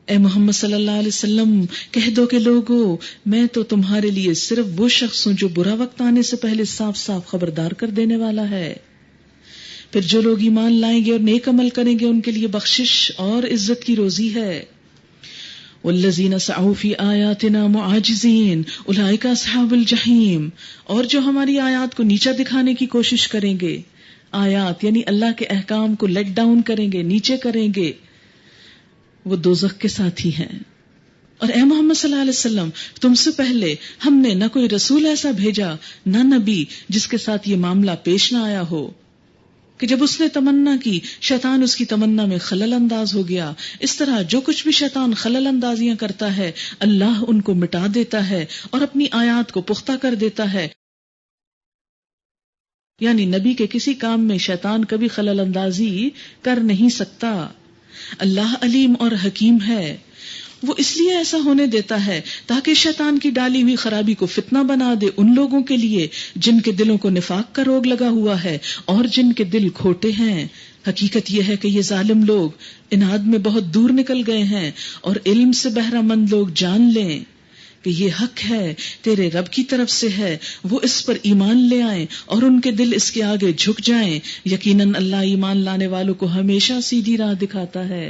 اے محمد صلی اللہ علیہ وسلم کہہ دو کہ لوگو میں تو تمہارے لیے صرف وہ شخص ہوں جو برا وقت آنے سے پہلے صاف صاف خبردار کر دینے والا ہے. پھر جو لوگ ایمان لائیں گے اور نیک عمل کریں گے ان کے لیے بخشش اور عزت کی روزی ہے. والذین سعوا فی آیاتنا معاجزین اولئک اصحاب الجحیم، اور جو ہماری آیات کو نیچا دکھانے کی کوشش کریں گے، آیات یعنی اللہ کے احکام کو لیٹ ڈاؤن کریں گے، نیچے کریں گے، وہ دوزخ کے ساتھی ہیں. اور اے محمد صلی اللہ علیہ وسلم تم سے پہلے ہم نے نہ کوئی رسول ایسا بھیجا نہ نبی جس کے ساتھ یہ معاملہ پیش نہ آیا ہو کہ جب اس نے تمنا کی شیطان اس کی تمنا میں خلل انداز ہو گیا. اس طرح جو کچھ بھی شیطان خلل اندازیاں کرتا ہے اللہ ان کو مٹا دیتا ہے اور اپنی آیات کو پختہ کر دیتا ہے. یعنی نبی کے کسی کام میں شیطان کبھی خلل اندازی کر نہیں سکتا. اللہ علیم اور حکیم ہے، وہ اس لیے ایسا ہونے دیتا ہے تاکہ شیطان کی ڈالی ہوئی خرابی کو فتنہ بنا دے ان لوگوں کے لیے جن کے دلوں کو نفاق کا روگ لگا ہوا ہے اور جن کے دل کھوٹے ہیں. حقیقت یہ ہے کہ یہ ظالم لوگ اناد میں بہت دور نکل گئے ہیں، اور علم سے بہرہ مند لوگ جان لیں کہ یہ حق ہے تیرے رب کی طرف سے ہے، وہ اس پر ایمان لے آئیں اور ان کے دل اس کے آگے جھک جائیں. یقیناً اللہ ایمان لانے والوں کو ہمیشہ سیدھی راہ دکھاتا ہے.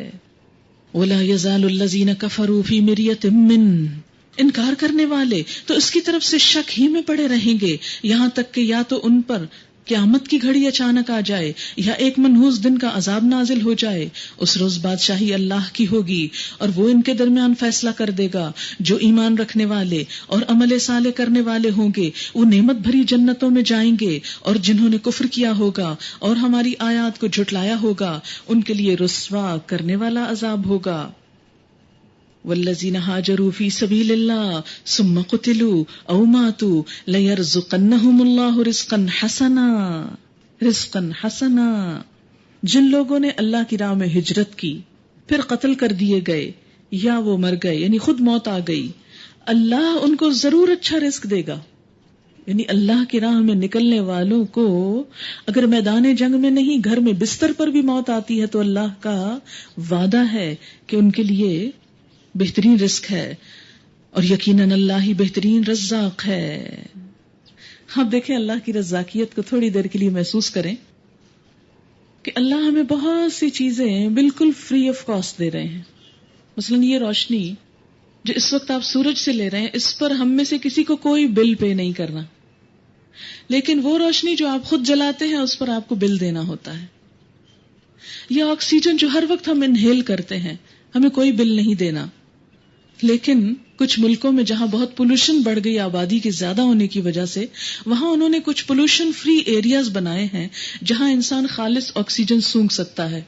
وَلَا يَزَالُ الَّذِينَ كَفَرُوا فِي مِرْيَةٍ مِّنْهُ، انکار کرنے والے تو اس کی طرف سے شک ہی میں پڑے رہیں گے یہاں تک کہ یا تو ان پر قیامت کی گھڑی اچانک آ جائے یا ایک منحوس دن کا عذاب نازل ہو جائے. اس روز بادشاہی اللہ کی ہوگی اور وہ ان کے درمیان فیصلہ کر دے گا. جو ایمان رکھنے والے اور عمل صالح کرنے والے ہوں گے وہ نعمت بھری جنتوں میں جائیں گے، اور جنہوں نے کفر کیا ہوگا اور ہماری آیات کو جھٹلایا ہوگا ان کے لیے رسوا کرنے والا عذاب ہوگا. والذین ہاجروا فی سبیل اللہ ثم قتلوا او ماتوا لیرزقنہم اللہ رزقا حسنا. رزقا حسنا، جن لوگوں نے اللہ کی راہ میں ہجرت کی پھر قتل کر دیے گئے یا وہ مر گئے یعنی خود موت آ گئی، اللہ ان کو ضرور اچھا رزق دے گا. یعنی اللہ کی راہ میں نکلنے والوں کو اگر میدان جنگ میں نہیں گھر میں بستر پر بھی موت آتی ہے تو اللہ کا وعدہ ہے کہ ان کے لیے بہترین رزق ہے، اور یقیناً اللہ ہی بہترین رزاق ہے. آپ دیکھیں اللہ کی رزاقیت کو تھوڑی دیر کے لیے محسوس کریں کہ اللہ ہمیں بہت سی چیزیں بالکل فری آف کاسٹ دے رہے ہیں. مثلا یہ روشنی جو اس وقت آپ سورج سے لے رہے ہیں اس پر ہم میں سے کسی کو کوئی بل پے نہیں کرنا، لیکن وہ روشنی جو آپ خود جلاتے ہیں اس پر آپ کو بل دینا ہوتا ہے. یا آکسیجن جو ہر وقت ہم انہیل کرتے ہیں ہمیں کوئی بل نہیں دینا. لیکن کچھ ملکوں میں جہاں بہت پولوشن بڑھ گئی آبادی کے زیادہ ہونے کی وجہ سے وہاں انہوں نے کچھ پولوشن فری ایریاز بنائے ہیں جہاں انسان خالص آکسیجن سونگھ سکتا ہے،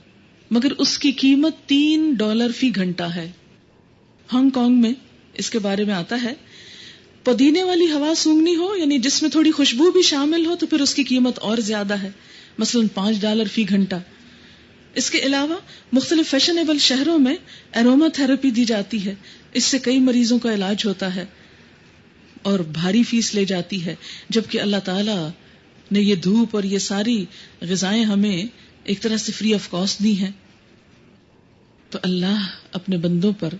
مگر اس کی قیمت $3 فی گھنٹہ ہے. ہانگ کانگ میں اس کے بارے میں آتا ہے پودینے والی ہوا سونگنی ہو یعنی جس میں تھوڑی خوشبو بھی شامل ہو تو پھر اس کی قیمت اور زیادہ ہے، مثلا $5 فی گھنٹہ. اس کے علاوہ مختلف فیشنیبل شہروں میں ایروما تھراپی دی جاتی ہے، اس سے کئی مریضوں کا علاج ہوتا ہے اور بھاری فیس لے جاتی ہے، جبکہ اللہ تعالی نے یہ دھوپ اور یہ ساری غذائیں ہمیں ایک طرح سے فری آف کاسٹ دی ہیں. تو اللہ اپنے بندوں پر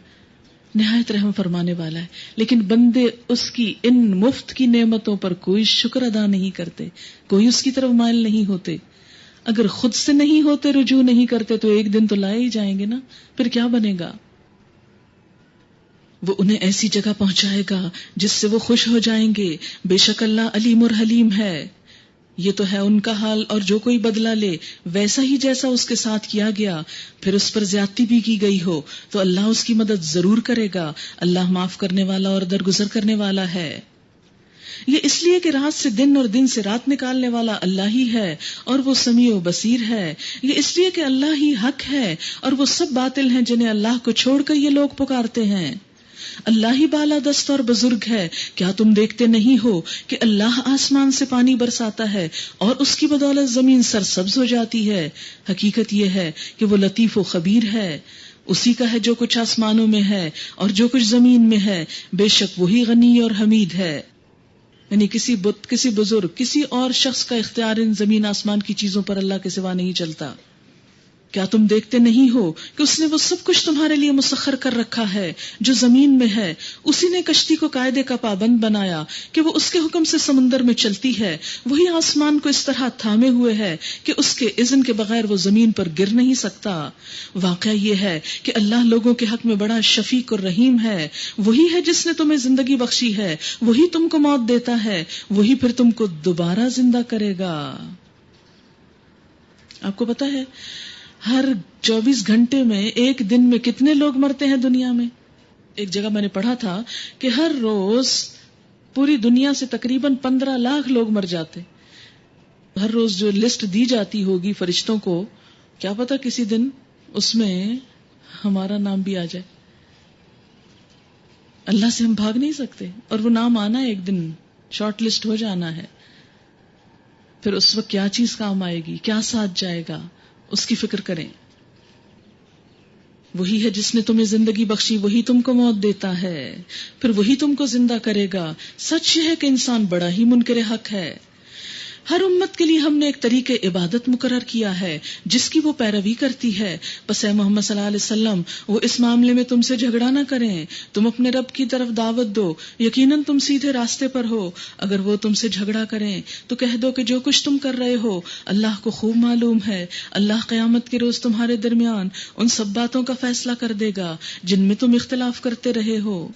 نہایت رحم فرمانے والا ہے، لیکن بندے اس کی ان مفت کی نعمتوں پر کوئی شکر ادا نہیں کرتے، کوئی اس کی طرف مائل نہیں ہوتے. اگر خود سے نہیں ہوتے، رجوع نہیں کرتے تو ایک دن تو لائے ہی جائیں گے نا، پھر کیا بنے گا. وہ انہیں ایسی جگہ پہنچائے گا جس سے وہ خوش ہو جائیں گے، بے شک اللہ علیم اور حلیم ہے. یہ تو ہے ان کا حال، اور جو کوئی بدلہ لے ویسا ہی جیسا اس کے ساتھ کیا گیا پھر اس پر زیادتی بھی کی گئی ہو تو اللہ اس کی مدد ضرور کرے گا. اللہ معاف کرنے والا اور درگزر کرنے والا ہے. یہ اس لیے کہ رات سے دن اور دن سے رات نکالنے والا اللہ ہی ہے اور وہ سمیع و بصیر ہے. یہ اس لیے کہ اللہ ہی حق ہے اور وہ سب باطل ہیں جنہیں اللہ کو چھوڑ کر یہ لوگ پکارتے ہیں. اللہ ہی بالا دست اور بزرگ ہے. کیا تم دیکھتے نہیں ہو کہ اللہ آسمان سے پانی برساتا ہے اور اس کی بدولت زمین سرسبز ہو جاتی ہے. حقیقت یہ ہے کہ وہ لطیف و خبیر ہے. اسی کا ہے جو کچھ آسمانوں میں ہے اور جو کچھ زمین میں ہے. بے شک وہی غنی اور حمید ہے. یعنی کسی بت، کسی بزرگ، کسی اور شخص کا اختیار ان زمین آسمان کی چیزوں پر اللہ کے سوا نہیں چلتا. کیا تم دیکھتے نہیں ہو کہ اس نے وہ سب کچھ تمہارے لیے مسخر کر رکھا ہے جو زمین میں ہے. اسی نے کشتی کو قاعدے کا پابند بنایا کہ وہ اس کے حکم سے سمندر میں چلتی ہے. وہی آسمان کو اس طرح تھامے ہوئے ہے کہ اس کے اذن کے بغیر وہ زمین پر گر نہیں سکتا. واقعہ یہ ہے کہ اللہ لوگوں کے حق میں بڑا شفیق اور رحیم ہے. وہی ہے جس نے تمہیں زندگی بخشی ہے, وہی تم کو موت دیتا ہے, وہی پھر تم کو دوبارہ زندہ کرے گا. آپ کو پتا ہے ہر 24 گھنٹے میں ایک دن میں کتنے لوگ مرتے ہیں دنیا میں؟ ایک جگہ میں نے پڑھا تھا کہ ہر روز پوری دنیا سے تقریباً 15 لاکھ لوگ مر جاتے. ہر روز جو لسٹ دی جاتی ہوگی فرشتوں کو, کیا پتا کسی دن اس میں ہمارا نام بھی آ جائے. اللہ سے ہم بھاگ نہیں سکتے, اور وہ نام آنا ہے ایک دن, شارٹ لسٹ ہو جانا ہے. پھر اس وقت کیا چیز کام آئے گی, کیا ساتھ جائے گا, اس کی فکر کریں. وہی ہے جس نے تمہیں زندگی بخشی, وہی تم کو موت دیتا ہے, پھر وہی تم کو زندہ کرے گا. سچ یہ ہے کہ انسان بڑا ہی منکر حق ہے. ہر امت کے لیے ہم نے ایک طریقے عبادت مقرر کیا ہے جس کی وہ پیروی کرتی ہے. بس اے محمد صلی اللہ علیہ وسلم, وہ اس معاملے میں تم سے جھگڑا نہ کریں. تم اپنے رب کی طرف دعوت دو, یقیناً تم سیدھے راستے پر ہو. اگر وہ تم سے جھگڑا کریں تو کہہ دو کہ جو کچھ تم کر رہے ہو اللہ کو خوب معلوم ہے. اللہ قیامت کے روز تمہارے درمیان ان سب باتوں کا فیصلہ کر دے گا جن میں تم اختلاف کرتے رہے ہو.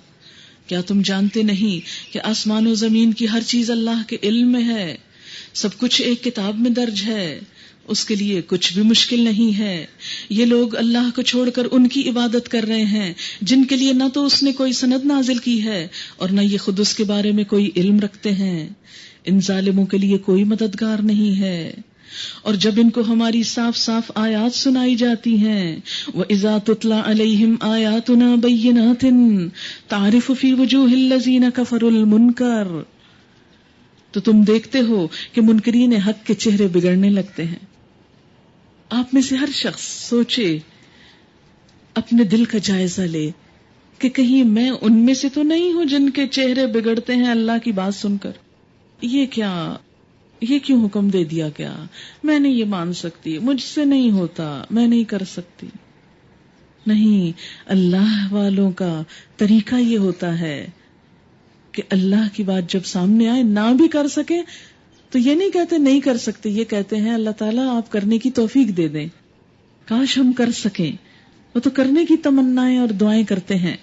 کیا تم جانتے نہیں کہ آسمان و زمین کی ہر چیز اللہ کے علم میں ہے؟ سب کچھ ایک کتاب میں درج ہے, اس کے لیے کچھ بھی مشکل نہیں ہے. یہ لوگ اللہ کو چھوڑ کر ان کی عبادت کر رہے ہیں جن کے لیے نہ تو اس نے کوئی سند نازل کی ہے اور نہ یہ خود اس کے بارے میں کوئی علم رکھتے ہیں. ان ظالموں کے لیے کوئی مددگار نہیں ہے. اور جب ان کو ہماری صاف صاف آیات سنائی جاتی ہیں, وَإِذَا تُتْلَى عَلَيْهِمْ آيَاتُنَا بَيِّنَاتٍ تَعْرِفُ فِي وُجُوهِ الَّذِينَ كَفَرُوا الْمُنكَرَ, تو تم دیکھتے ہو کہ منکرین حق کے چہرے بگڑنے لگتے ہیں. آپ میں سے ہر شخص سوچے, اپنے دل کا جائزہ لے کہ کہیں میں ان میں سے تو نہیں ہوں جن کے چہرے بگڑتے ہیں اللہ کی بات سن کر. یہ کیوں حکم دے دیا گیا, میں نہیں یہ مان سکتی, مجھ سے نہیں ہوتا, میں نہیں کر سکتی. نہیں, اللہ والوں کا طریقہ یہ ہوتا ہے کہ اللہ کی بات جب سامنے آئے نہ بھی کر سکے تو یہ نہیں کہتے نہیں کر سکتے, یہ کہتے ہیں اللہ تعالیٰ آپ کرنے کی توفیق دے دیں, کاش ہم کر سکیں. وہ تو کرنے کی تمنائیں اور دعائیں کرتے ہیں.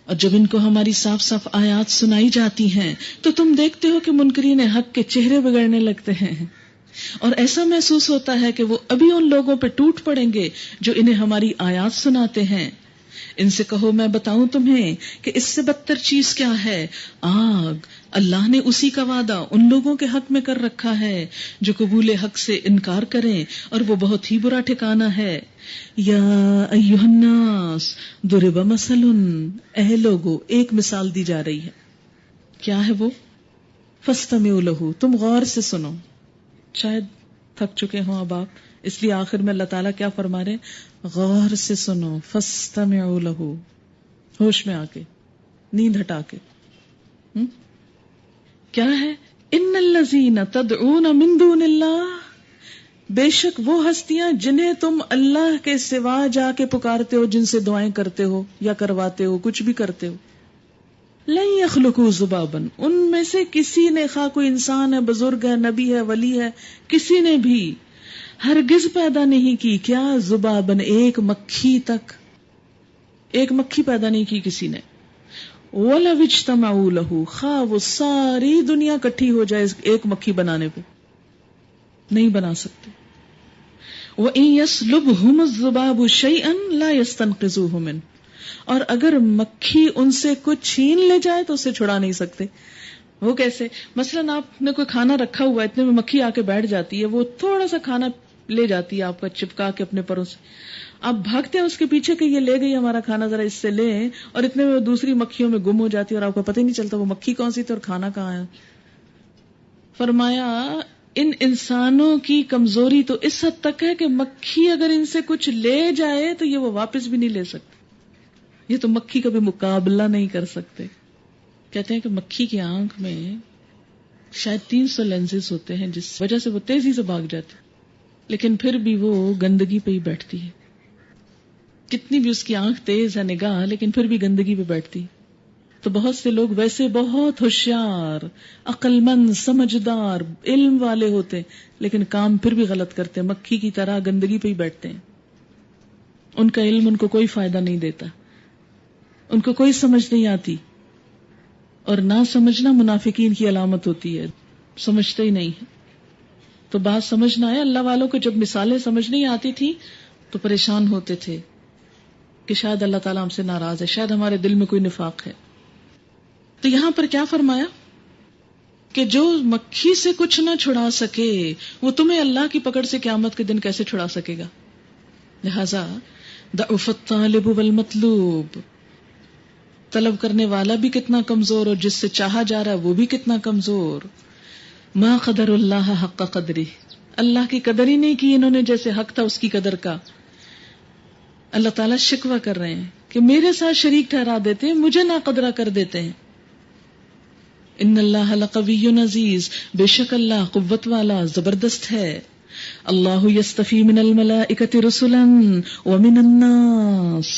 اور جب ان کو ہماری صاف صاف آیات سنائی جاتی ہیں تو تم دیکھتے ہو کہ منکرین حق کے چہرے بگڑنے لگتے ہیں, اور ایسا محسوس ہوتا ہے کہ وہ ابھی ان لوگوں پہ ٹوٹ پڑیں گے جو انہیں ہماری آیات سناتے ہیں. ان سے کہو میں بتاؤں تمہیں کہ اس سے بدتر چیز کیا ہے, آگ. اللہ نے اسی کا وعدہ ان لوگوں کے حق میں کر رکھا ہے جو قبول حق سے انکار کریں, اور وہ بہت ہی برا ٹھکانہ ہے. یا ایھا الناس ضرب مثل, اے لوگو ایک مثال دی جا رہی ہے. کیا ہے وہ؟ فاستمعوا لہ, تم غور سے سنو. شاید تھک چکے ہوں اب آپ, اس لیے آخر میں اللہ تعالیٰ کیا فرما رہے, غور سے سنو. فاستمعوا لہ, ہوش میں آ کے, نیند ہٹا کے. کیا ہے؟ ان الذین تدعون من دون اللہ, بے شک وہ ہستیاں جنہیں تم اللہ کے سوا جا کے پکارتے ہو, جن سے دعائیں کرتے ہو یا کرواتے ہو, کچھ بھی کرتے ہو. لن یخلقوا ذبابا, ان میں سے کسی نے, خواہ کوئی انسان ہے, بزرگ ہے, نبی ہے, ولی ہے, کسی نے بھی ہرگز پیدا نہیں کی. کیا؟ ذبابن, ایک مکھی تک, ایک مکھی پیدا نہیں کی کسی نے. وَلَوِ اجْتَمَعُوا لَهُ, خواہ وہ ساری دنیا کٹھی ہو جائے ایک مکھی بنانے پہ, نہیں بنا سکتے. وَإِن يَسْلُبْهُمُ الذُّبَابُ شَيْئًا لَا يَسْتَنْقِذُوهُ مِنْهُ, اور اگر مکھی ان سے کچھ چھین لے جائے تو اسے چھڑا نہیں سکتے. وہ کیسے؟ مثلاً آپ نے کوئی کھانا رکھا ہوا ہے, اتنے میں مکھی آ کے بیٹھ جاتی ہے, وہ تھوڑا سا کھانا لے جاتی ہے آپ کا چپکا کے اپنے پروں سے, آپ بھاگتے ہیں اس کے پیچھے کہ یہ لے گئی ہمارا کھانا, ذرا اس سے لیں, اور اتنے میں دوسری مکھیوں میں گم ہو جاتی ہے اور آپ کو پتہ ہی نہیں چلتا وہ مکھی کون سی تھی اور کھانا کہاں ہے. فرمایا ان انسانوں کی کمزوری تو اس حد تک ہے کہ مکھی اگر ان سے کچھ لے جائے تو یہ وہ واپس بھی نہیں لے سکتے. یہ تو مکھی کا بھی مقابلہ نہیں کر سکتے. کہتے ہیں کہ مکھی کی آنکھ میں شاید 300 لینزز ہوتے ہیں جس وجہ سے وہ تیزی سے بھاگ جاتے, لیکن پھر بھی وہ گندگی پہ ہی بیٹھتی ہے. کتنی بھی اس کی آنکھ تیز ہے نگاہ، لیکن پھر بھی گندگی پہ بیٹھتی. تو بہت سے لوگ ویسے بہت ہوشیار، عقل مند، سمجھدار، علم والے ہوتے لیکن کام پھر بھی غلط کرتے، مکھی کی طرح گندگی پہ ہی بیٹھتے ہیں. ان کا علم ان کو کوئی فائدہ نہیں دیتا، ان کو کوئی سمجھ نہیں آتی. اور نہ سمجھنا منافقین کی علامت ہوتی ہے، سمجھتے ہی نہیں ہے. تو بات سمجھنا ہے. اللہ والوں کو جب مثالیں سمجھ نہیں آتی تھی تو پریشان ہوتے تھے کہ شاید اللہ تعالیٰ ہم سے ناراض ہے، شاید ہمارے دل میں کوئی نفاق ہے. تو یہاں پر کیا فرمایا کہ جو مکھی سے کچھ نہ چھڑا سکے وہ تمہیں اللہ کی پکڑ سے قیامت کے دن کیسے چھڑا سکے گا. لہذا ضعف الطالب والمطلوب، طلب کرنے والا بھی کتنا کمزور اور جس سے چاہا جا رہا ہے وہ بھی کتنا کمزور. ما قدر اللہ حق قدری، اللہ کی قدر ہی نہیں کی انہوں نے جیسے حق تھا اس کی قدر کا. اللہ تعالیٰ شکوہ کر رہے ہیں کہ میرے ساتھ شریک ٹھہرا دیتے ہیں، مجھے ناقدرہ کر دیتے ہیں. ان اللہ لقوی عزیز، بے شک اللہ قوت والا زبردست ہے. اللہ یستفی من الملائکۃ رسلا ومن الناس،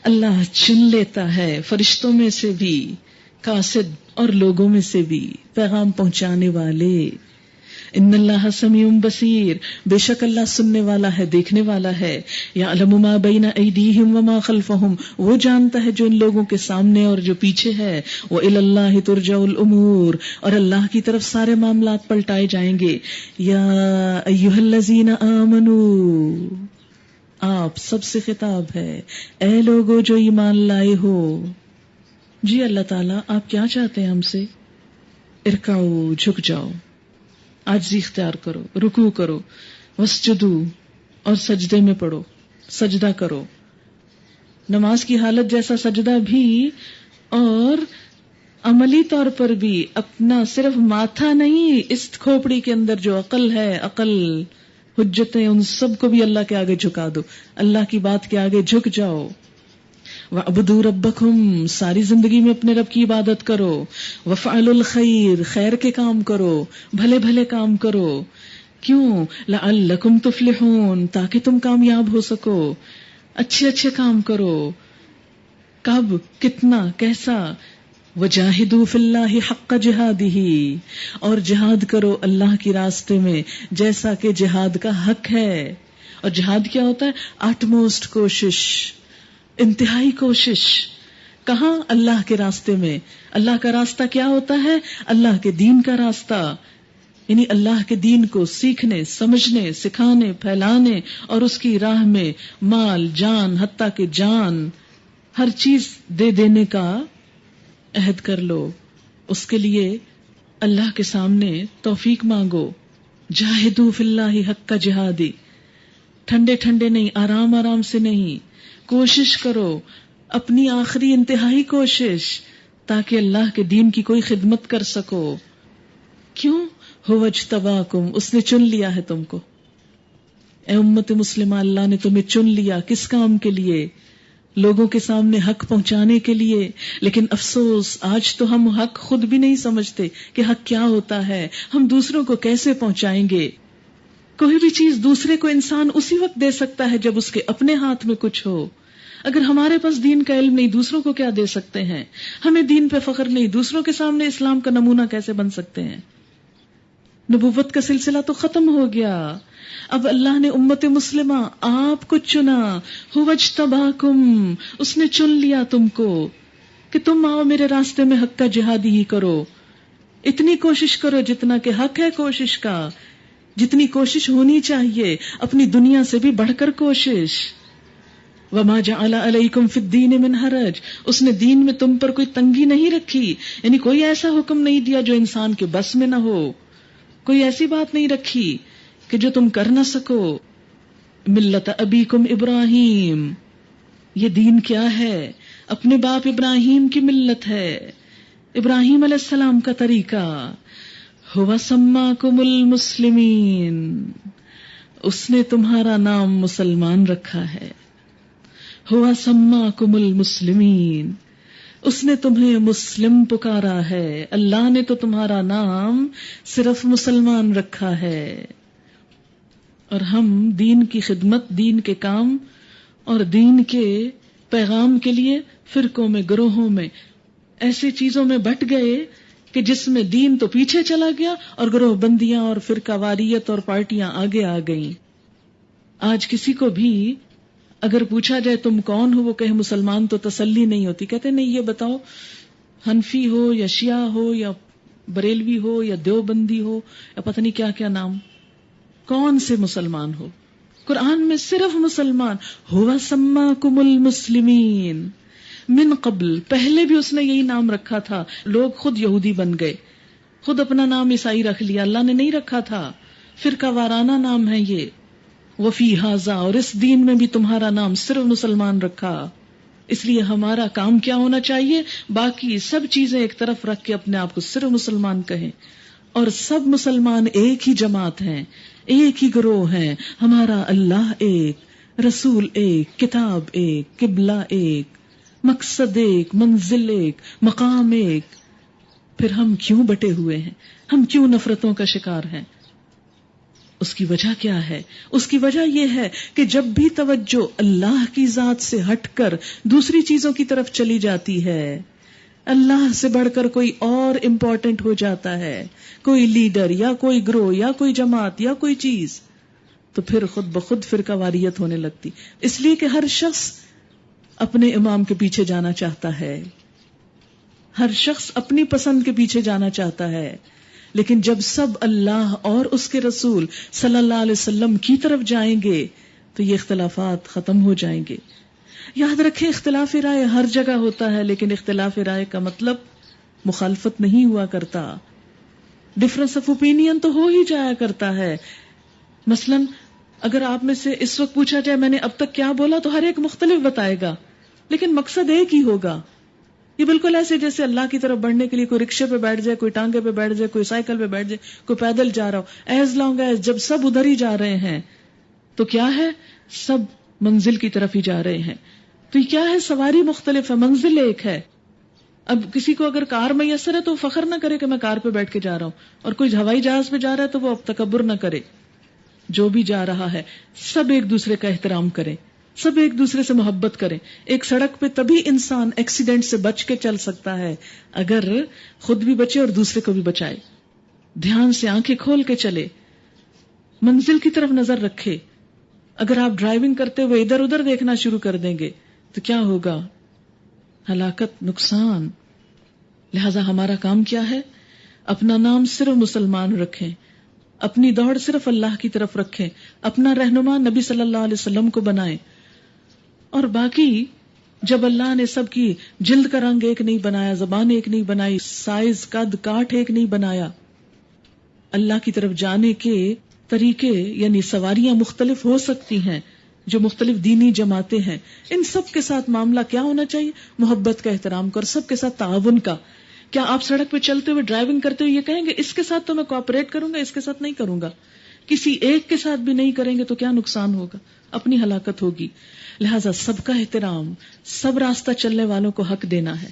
اللہ چن لیتا ہے فرشتوں میں سے بھی قاصد اور لوگوں میں سے بھی پیغام پہنچانے والے. ان اللہ سمیع بصیر، بے شک اللہ سننے والا ہے، دیکھنے والا ہے. یعلم ما بین ایدیہم وما خلفہم، وہ جانتا ہے جو ان لوگوں کے سامنے اور جو پیچھے ہے. وإلی اللہ ترجع الامور، اور اللہ کی طرف سارے معاملات پلٹائے جائیں گے. یا ایھا الذین آمنوا، آپ سب سے خطاب ہے، اے لوگو جو ایمان لائے ہو. جی اللہ تعالیٰ آپ کیا چاہتے ہیں ہم سے؟ ارکعوا، جھک جاؤ، عاجزی اختیار کرو، رکوع کرو، واسجدو، اور سجدے میں پڑو، سجدہ کرو. نماز کی حالت جیسا سجدہ بھی اور عملی طور پر بھی اپنا صرف ماتھا نہیں، اس کھوپڑی کے اندر جو عقل ہے، عقل، حجتیں، ان سب کو بھی اللہ کے آگے جھکا دو، اللہ کی بات کے آگے جھک جاؤ. وَاعْبُدُوا رَبَّكُمْ، ساری زندگی میں اپنے رب کی عبادت کرو. وَافْعَلُوا الْخَيْرَ، خیر کے کام کرو، بھلے بھلے کام کرو. کیوں؟ لَعَلَّكُمْ تُفْلِحُونَ، تاکہ تم کامیاب ہو سکو. اچھے اچھے کام کرو. کب، کتنا، کیسا؟ وَجَاهِدُوا فِي اللَّهِ حَقَّ جِهَادِهِ، اور جہاد کرو اللہ کی راستے میں جیسا کہ جہاد کا حق ہے. اور جہاد کیا ہوتا ہے؟ آٹموسٹ کوشش، انتہائی کوشش. کہاں؟ اللہ کے راستے میں. اللہ کا راستہ کیا ہوتا ہے؟ اللہ کے دین کا راستہ، یعنی اللہ کے دین کو سیکھنے، سمجھنے، سکھانے، پھیلانے، اور اس کی راہ میں مال، جان، حتیٰ کہ جان، ہر چیز دے دینے کا عہد کر لو. اس کے لیے اللہ کے سامنے توفیق مانگو. جاہدوا فی اللہ حق جہادی، ٹھنڈے ٹھنڈے نہیں، آرام آرام سے نہیں، کوشش کرو، اپنی آخری انتہائی کوشش، تاکہ اللہ کے دین کی کوئی خدمت کر سکو. کیوں؟ هو اجتباکم، اس نے چن لیا ہے تم کو. اے امت مسلمہ، اللہ نے تمہیں چن لیا. کس کام کے لیے؟ لوگوں کے سامنے حق پہنچانے کے لیے. لیکن افسوس آج تو ہم حق خود بھی نہیں سمجھتے کہ حق کیا ہوتا ہے، ہم دوسروں کو کیسے پہنچائیں گے. کوئی بھی چیز دوسرے کو انسان اسی وقت دے سکتا ہے جب اس کے اپنے ہاتھ میں کچھ ہو. اگر ہمارے پاس دین کا علم نہیں، دوسروں کو کیا دے سکتے ہیں؟ ہمیں دین پہ فخر نہیں، دوسروں کے سامنے اسلام کا نمونہ کیسے بن سکتے ہیں؟ نبوت کا سلسلہ تو ختم ہو گیا. اب اللہ نے امت مسلمہ آپ کو چنا. هو اجتباکم، اس نے چن لیا تم کو کہ تم آؤ میرے راستے میں حق کا جہاد ہی کرو. اتنی کوشش کرو جتنا کہ حق ہے کوشش کا، جتنی کوشش ہونی چاہیے، اپنی دنیا سے بھی بڑھ کر کوشش. وما جعل علیکم فی الدین من حرج، اس نے دین میں تم پر کوئی تنگی نہیں رکھی، یعنی کوئی ایسا حکم نہیں دیا جو انسان کے بس میں نہ ہو، کوئی ایسی بات نہیں رکھی کہ جو تم کر نہ سکو. ملت ابیکم ابراہیم، یہ دین کیا ہے؟ اپنے باپ ابراہیم کی ملت ہے، ابراہیم علیہ السلام کا طریقہ. ہوا سماکم المسلمین، اس نے تمہارا نام مسلمان رکھا ہے. ہوا سماکم المسلمین، اس نے تمہیں مسلم پکارا ہے. اللہ نے تو تمہارا نام صرف مسلمان رکھا ہے. اور ہم دین کی خدمت، دین کے کام اور دین کے پیغام کے لیے فرقوں میں، گروہوں میں، ایسی چیزوں میں بٹ گئے کہ جس میں دین تو پیچھے چلا گیا اور گروہ بندیاں اور فرقہ واریت اور پارٹیاں آگے آ گئیں. آج کسی کو بھی اگر پوچھا جائے تم کون ہو، وہ کہے مسلمان، تو تسلی نہیں ہوتی. کہتے نہیں، یہ بتاؤ حنفی ہو یا شیعہ ہو یا بریلوی ہو یا دیوبندی ہو یا پتہ نہیں کیا کیا نام، کون سے مسلمان ہو؟ قرآن میں صرف مسلمان. ہوا سماکم المسلمین من قبل، پہلے بھی اس نے یہی نام رکھا تھا. لوگ خود یہودی بن گئے، خود اپنا نام عیسائی رکھ لیا، اللہ نے نہیں رکھا تھا. فرقہ وارانہ نام ہے یہ. وفی ھذا، اور اس دین میں بھی تمہارا نام صرف مسلمان رکھا. اس لیے ہمارا کام کیا ہونا چاہیے؟ باقی سب چیزیں ایک طرف رکھ کے اپنے آپ کو صرف مسلمان کہیں. اور سب مسلمان ایک ہی جماعت ہیں، ایک ہی گروہ ہیں. ہمارا اللہ ایک، رسول ایک، کتاب ایک، قبلہ ایک، مقصد ایک، منزل ایک، مقام ایک. پھر ہم کیوں بٹے ہوئے ہیں؟ ہم کیوں نفرتوں کا شکار ہیں؟ اس کی وجہ کیا ہے؟ اس کی وجہ یہ ہے کہ جب بھی توجہ اللہ کی ذات سے ہٹ کر دوسری چیزوں کی طرف چلی جاتی ہے، اللہ سے بڑھ کر کوئی اور امپورٹنٹ ہو جاتا ہے، کوئی لیڈر یا کوئی گروہ یا کوئی جماعت یا کوئی چیز، تو پھر خود بخود فرقہ واریت ہونے لگتی. اس لیے کہ ہر شخص اپنے امام کے پیچھے جانا چاہتا ہے، ہر شخص اپنی پسند کے پیچھے جانا چاہتا ہے. لیکن جب سب اللہ اور اس کے رسول صلی اللہ علیہ وسلم کی طرف جائیں گے تو یہ اختلافات ختم ہو جائیں گے. یاد رکھیں، اختلاف رائے ہر جگہ ہوتا ہے، لیکن اختلاف رائے کا مطلب مخالفت نہیں ہوا کرتا. ڈفرنس آف اوپینین تو ہو ہی جایا کرتا ہے. مثلا اگر آپ میں سے اس وقت پوچھا جائے میں نے اب تک کیا بولا، تو ہر ایک مختلف بتائے گا، لیکن مقصد ایک ہی ہوگا. یہ بالکل ایسے جیسے اللہ کی طرف بڑھنے کے لیے کوئی رکشے پہ بیٹھ جائے، کوئی ٹانگے پہ بیٹھ جائے، کوئی سائیکل پہ بیٹھ جائے، کوئی پیدل جا رہا ہو. ایز لانگ ایز جب سب ادھر ہی جا رہے ہیں تو کیا ہے؟ سب منزل کی طرف ہی جا رہے ہیں. تو یہ کیا ہے؟ سواری مختلف ہے، منزل ایک ہے. اب کسی کو اگر کار میسر ہے تو فخر نہ کرے کہ میں کار پہ بیٹھ کے جا رہا ہوں، اور کوئی ہوائی جہاز پہ جا رہا ہے تو وہ اب تکبر نہ کرے. جو بھی جا رہا ہے سب ایک دوسرے کا احترام کریں، سب ایک دوسرے سے محبت کریں. ایک سڑک پہ تبھی انسان ایکسیڈنٹ سے بچ کے چل سکتا ہے اگر خود بھی بچے اور دوسرے کو بھی بچائے. دھیان سے آنکھیں کھول کے چلے، منزل کی طرف نظر رکھے. اگر آپ ڈرائیونگ کرتے ہوئے ادھر ادھر دیکھنا شروع کر دیں گے تو کیا ہوگا؟ ہلاکت، نقصان. لہذا ہمارا کام کیا ہے؟ اپنا نام صرف مسلمان رکھیں، اپنی دوڑ صرف اللہ کی طرف رکھیں، اپنا رہنما نبی صلی اللہ علیہ وسلم کو بنائیں. اور باقی جب اللہ نے سب کی جلد کا رنگ ایک نہیں بنایا، زبان ایک نہیں بنائی، سائز، قد، کاٹ ایک نہیں بنایا، اللہ کی طرف جانے کے طریقے یعنی سواریاں مختلف ہو سکتی ہیں جو مختلف دینی جماعتیں ہیں. ان سب کے ساتھ معاملہ کیا ہونا چاہیے؟ محبت کا، احترام کا، اور سب کے ساتھ تعاون کا. کیا آپ سڑک پہ چلتے ہوئے ڈرائیونگ کرتے ہوئے یہ کہیں گے اس کے ساتھ تو میں کوآپریٹ کروں گا، اس کے ساتھ نہیں کروں گا؟ کسی ایک کے ساتھ بھی نہیں کریں گے تو کیا نقصان ہوگا؟ اپنی ہلاکت ہوگی. لہذا سب کا احترام، سب راستہ چلنے والوں کو حق دینا ہے،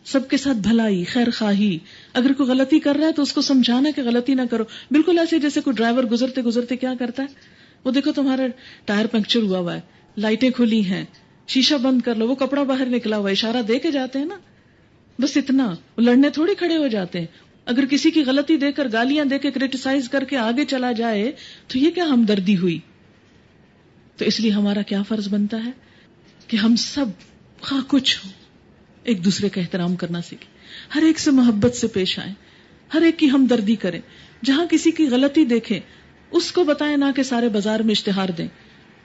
سب کے ساتھ بھلائی، خیر خواہی. اگر کوئی غلطی کر رہا ہے تو اس کو سمجھانا کہ غلطی نہ کرو. بالکل ایسے جیسے کوئی ڈرائیور گزرتے گزرتے کیا کرتا ہے، وہ دیکھو تمہارا ٹائر پنکچر ہوا ہوا ہے، لائٹیں کھلی ہیں، شیشہ بند کر لو، وہ کپڑا باہر نکلا ہوا ہے، اشارہ دے کے جاتے ہیں نا، بس اتنا. وہ لڑنے تھوڑی کھڑے ہو جاتے ہیں. اگر کسی کی غلطی دے کر، گالیاں دے کے، کرٹیسائز کر کے آگے چلا جائے تو یہ کیا ہمدردی ہوئی؟ تو اس لیے ہمارا کیا فرض بنتا ہے کہ ہم سب خواہ کچھ ہو ایک دوسرے کا احترام کرنا سیکھیں، ہر ایک سے محبت سے پیش آئیں، ہر ایک کی ہمدردی کریں. جہاں کسی کی غلطی دیکھیں اس کو بتائیں، نہ کہ سارے بازار میں اشتہار دیں.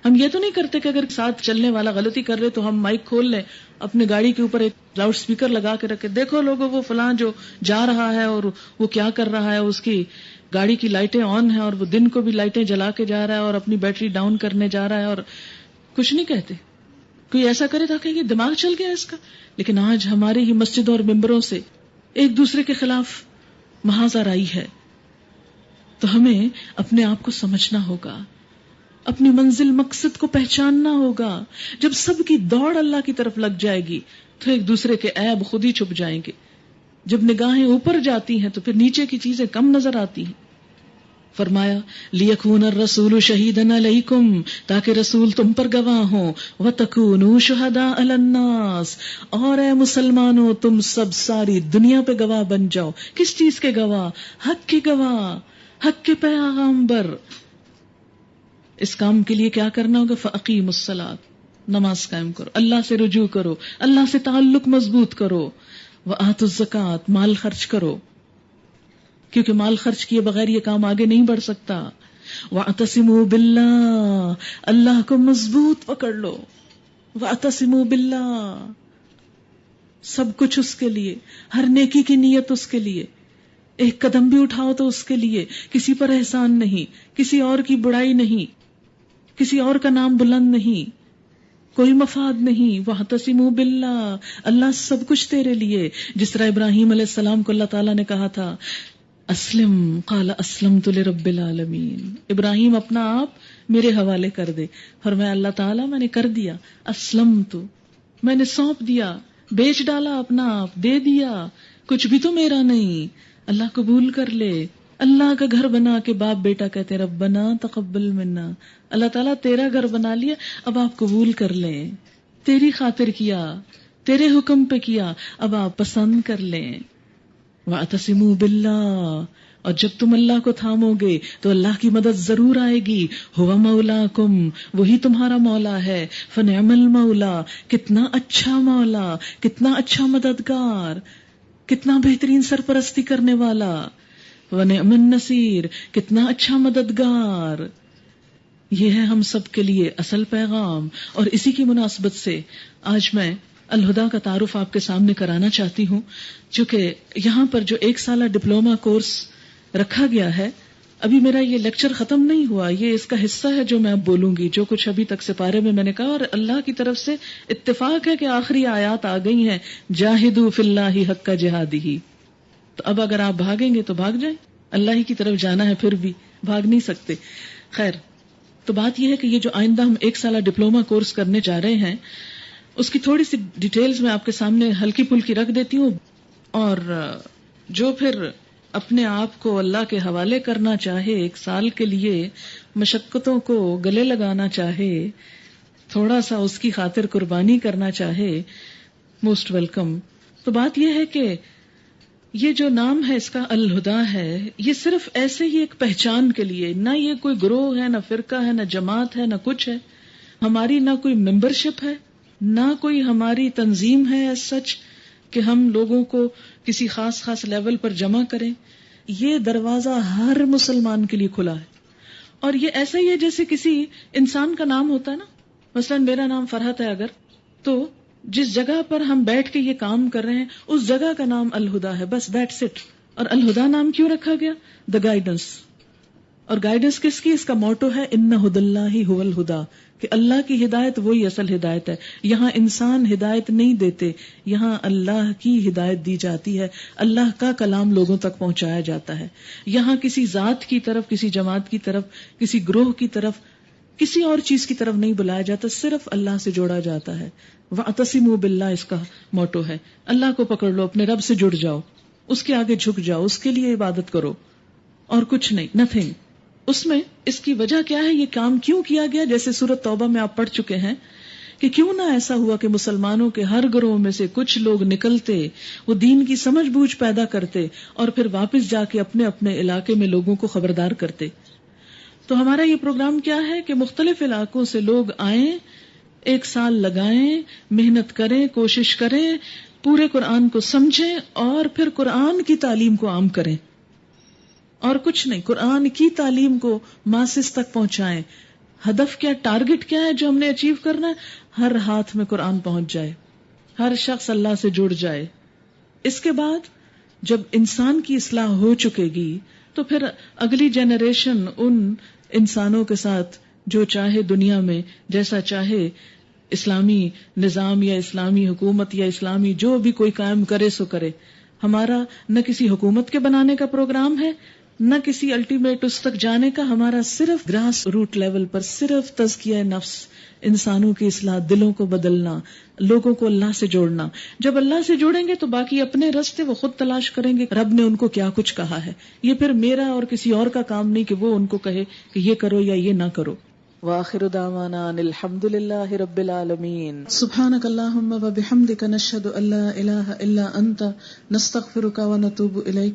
ہم یہ تو نہیں کرتے کہ اگر ساتھ چلنے والا غلطی کر رہے تو ہم مائک کھول لیں، اپنے گاڑی کے اوپر ایک لاؤڈ سپیکر لگا کے رکھے، دیکھو لوگوں وہ فلاں جو جا رہا ہے اور وہ کیا کر رہا ہے، اس کی گاڑی کی لائٹیں آن ہیں اور وہ دن کو بھی لائٹیں جلا کے جا رہا ہے اور اپنی بیٹری ڈاؤن کرنے جا رہا ہے، اور کچھ نہیں کہتے. کوئی ایسا کرے تھا کہ یہ دماغ چل گیا اس کا. لیکن آج ہماری ہی مسجدوں اور ممبروں سے ایک دوسرے کے خلاف محاذ آرائی ہے. تو ہمیں اپنے آپ کو سمجھنا ہوگا، اپنی منزل، مقصد کو پہچاننا ہوگا. جب سب کی دوڑ اللہ کی طرف لگ جائے گی تو ایک دوسرے کے عیب خود ہی چھپ جائیں گے. جب نگاہیں اوپر جاتی ہیں تو پھر نیچے کی چیزیں کم نظر آتی ہیں. فرمایا لیکون الرسول شہیدن علیکم، تاکہ رسول تم پر گواہ ہوں، وتکونوا شہداء علی الناس، اور اے مسلمانوں تم سب ساری دنیا پہ گواہ بن جاؤ۔ کس چیز کے گواہ؟ حق کے گواہ، حق کے پیغامبر۔ اس کام کے لیے کیا کرنا ہوگا؟ فاقیموا الصلاۃ، نماز قائم کرو، اللہ سے رجوع کرو، اللہ سے تعلق مضبوط کرو، وآتوا الزکوٰۃ، مال خرچ کرو، کیونکہ مال خرچ کیے بغیر یہ کام آگے نہیں بڑھ سکتا۔ وَاعْتَصِمُوا بِاللَّهِ، اللہ کو مضبوط پکڑ لو۔ وَاعْتَصِمُوا بِاللَّهِ، سب کچھ اس کے لیے، ہر نیکی کی نیت اس کے لیے، ایک قدم بھی اٹھاؤ تو اس کے لیے، کسی پر احسان نہیں، کسی اور کی برائی نہیں، کسی اور کا نام بلند نہیں، کوئی مفاد نہیں۔ وَاعْتَصِمُوا بِاللَّهِ، اللہ سب کچھ تیرے لیے۔ جس طرح ابراہیم علیہ السلام کو اللہ تعالیٰ نے کہا تھا اسلم، قال اسلمت لرب العالمین، ابراہیم اپنا آپ میرے حوالے کر دے۔ فرمایا اللہ تعالیٰ میں نے کر دیا، اسلمت، میں نے سونپ دیا، بیچ ڈالا اپنا آپ، دے دیا، کچھ بھی تو میرا نہیں، اللہ قبول کر لے۔ اللہ کا گھر بنا کے باپ بیٹا کہتے ربنا تقبل منا، اللہ تعالیٰ تیرا گھر بنا لیا، اب آپ قبول کر لیں، تیری خاطر کیا، تیرے حکم پہ کیا، اب آپ پسند کر لیں۔ وَاعْتَصِمُوا بِاللَّهِ، اور جب تم اللہ کو تھامو گے تو اللہ کی مدد ضرور آئے گی۔ هُوَ مَوْلَاكُمْ، وہی تمہارا مولا ہے۔ فَنِعْمَ الْمَوْلَىٰ، کتنا اچھا مولا، کتنا اچھا مددگار، کتنا بہترین سرپرستی کرنے والا۔ وَنِعْمَ النَّصِيرُ، کتنا اچھا مددگار۔ یہ ہے ہم سب کے لیے اصل پیغام، اور اسی کی مناسبت سے آج میں الہدا کا تعارف آپ کے سامنے کرانا چاہتی ہوں۔ چونکہ یہاں پر جو 1 سالہ ڈپلومہ کورس رکھا گیا ہے، ابھی میرا یہ لیکچر ختم نہیں ہوا، یہ اس کا حصہ ہے جو میں اب بولوں گی، جو کچھ ابھی تک سپارے میں نے کہا، اور اللہ کی طرف سے اتفاق ہے کہ آخری آیات آ گئی ہیں، جاہدوا فی اللہ حق جہادہ۔ تو اب اگر آپ بھاگیں گے تو بھاگ جائیں، اللہ ہی کی طرف جانا ہے، پھر بھی بھاگ نہیں سکتے۔ خیر، تو بات یہ ہے کہ یہ جو آئندہ ہم 1 سالہ ڈپلومہ کورس کرنے جا رہے ہیں، اس کی تھوڑی سی ڈیٹیلز میں آپ کے سامنے ہلکی پھلکی رکھ دیتی ہوں، اور جو پھر اپنے آپ کو اللہ کے حوالے کرنا چاہے، 1 سال کے لیے مشقتوں کو گلے لگانا چاہے، تھوڑا سا اس کی خاطر قربانی کرنا چاہے، موسٹ ویلکم۔ تو بات یہ ہے کہ یہ جو نام ہے اس کا الہدا ہے، یہ صرف ایسے ہی ایک پہچان کے لیے، نہ یہ کوئی گروہ ہے، نہ فرقہ ہے، نہ جماعت ہے، نہ کچھ ہے، ہماری نہ کوئی ممبرشپ ہے، نہ کوئی ہماری تنظیم ہے ایز سچ کہ ہم لوگوں کو کسی خاص لیول پر جمع کریں۔ یہ دروازہ ہر مسلمان کے لیے کھلا ہے، اور یہ ایسا ہی ہے جیسے کسی انسان کا نام ہوتا ہے نا، مثلا میرا نام فرحت ہے اگر، تو جس جگہ پر ہم بیٹھ کے یہ کام کر رہے ہیں اس جگہ کا نام الہدا ہے، بس دیٹس اٹ۔ اور الہدا نام کیوں رکھا گیا؟ The guidance. اور گائیڈنس کس کی؟ اس کا موٹو ہے ان ھدی اللہ ھو الھدا، کہ اللہ کی ہدایت وہی اصل ہدایت ہے۔ یہاں انسان ہدایت نہیں دیتے، یہاں اللہ کی ہدایت دی جاتی ہے، اللہ کا کلام لوگوں تک پہنچایا جاتا ہے۔ یہاں کسی ذات کی طرف، کسی جماعت کی طرف، کسی گروہ کی طرف، کسی اور چیز کی طرف نہیں بلایا جاتا، صرف اللہ سے جوڑا جاتا ہے۔ وَاعْتَصِمُوا بِاللَّهِ اس کا موٹو ہے۔ اللہ کو پکڑ لو، اپنے رب سے جڑ جاؤ، اس کے آگے جھک جاؤ، اس کے لیے عبادت کرو، اور کچھ نہیں، نتھنگ۔ اس میں اس کی وجہ کیا ہے، یہ کام کیوں کیا گیا؟ جیسے سورۃ توبہ میں آپ پڑھ چکے ہیں کہ کیوں نہ ایسا ہوا کہ مسلمانوں کے ہر گروہ میں سے کچھ لوگ نکلتے، وہ دین کی سمجھ بوجھ پیدا کرتے، اور پھر واپس جا کے اپنے اپنے علاقے میں لوگوں کو خبردار کرتے۔ تو ہمارا یہ پروگرام کیا ہے کہ مختلف علاقوں سے لوگ آئیں، 1 سال لگائیں، محنت کریں، کوشش کریں، پورے قرآن کو سمجھیں، اور پھر قرآن کی تعلیم کو عام کریں، اور کچھ نہیں، قرآن کی تعلیم کو ماسس تک پہنچائیں۔ ہدف کیا، ٹارگٹ کیا ہے جو ہم نے اچیو کرنا ہے؟ ہر ہاتھ میں قرآن پہنچ جائے، ہر شخص اللہ سے جڑ جائے۔ اس کے بعد جب انسان کی اصلاح ہو چکے گی تو پھر اگلی جنریشن ان انسانوں کے ساتھ جو چاہے دنیا میں جیسا چاہے اسلامی نظام یا اسلامی حکومت یا اسلامی جو بھی کوئی قائم کرے سو کرے۔ ہمارا نہ کسی حکومت کے بنانے کا پروگرام ہے، نہ کسی الٹیمیٹ اس تک جانے کا، ہمارا صرف گراس روٹ لیول پر صرف تزکیہ نفس، انسانوں کی اصلاح، دلوں کو بدلنا، لوگوں کو اللہ سے جوڑنا. جب اللہ سے جوڑیں گے تو باقی اپنے راستے وہ خود تلاش کریں گے. رب نے ان کو کیا کچھ کہا ہے، یہ پھر میرا اور کسی اور کا کام نہیں کہ وہ ان کو کہے کہ یہ کرو یا یہ نہ کرو. وآخر دعوانا ان الحمد للہ رب العالمین. سبحانک اللہم و بحمدک نشہد ان لا الہ الا انت نستغفرک و نتوب الیک.